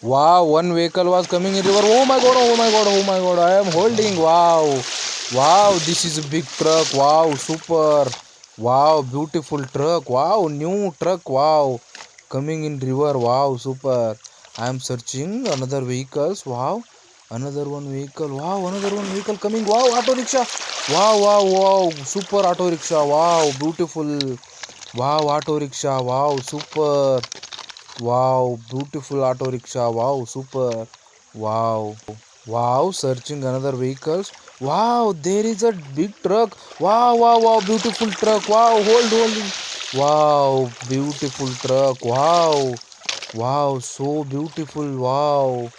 Wow, one vehicle was coming in river. Oh my god, oh my god, oh my god. I am holding. Wow. Wow, this is a big truck. Wow, super. Wow, beautiful truck. Wow, new truck. Wow. Coming in river. Wow, super. I am searching another vehicles. Wow. Another one vehicle. Wow, another one vehicle coming. Wow, auto rickshaw. Wow, wow, wow. Super auto rickshaw. Wow, beautiful. Wow, auto rickshaw. Wow, super. Wow, beautiful auto rickshaw. Wow, super. Wow. Wow, searching another vehicles. Wow, there is a big truck. Wow, wow, wow, beautiful truck. Wow, hold. Wow, beautiful truck. Wow. Wow, so beautiful. Wow.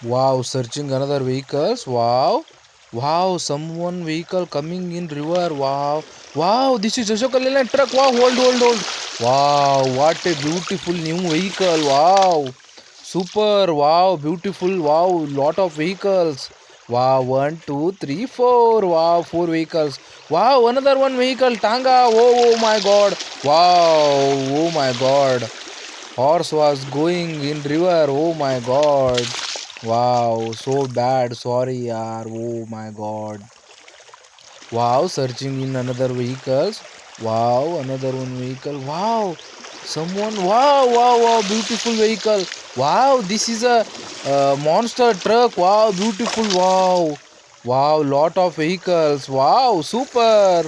Wow, searching another vehicles. Wow. Wow, someone vehicle coming in river. Wow. Wow, this is Ashoka Leyland truck. Wow, hold. Wow, what a beautiful new vehicle. Wow. Super. Wow, beautiful. Wow, lot of vehicles. Wow, one, two, three, four. Wow, four vehicles. Wow, another one vehicle. Tanga. Oh my god. Wow. Oh my god. Horse was going in river. Oh my god. Wow, so bad. Sorry, yaar. Oh my god. Wow, searching in another vehicles. Wow, another one vehicle. Wow, someone. Wow. Beautiful vehicle. Wow, this is a monster truck. Wow, beautiful. Wow, lot of vehicles. Wow, super.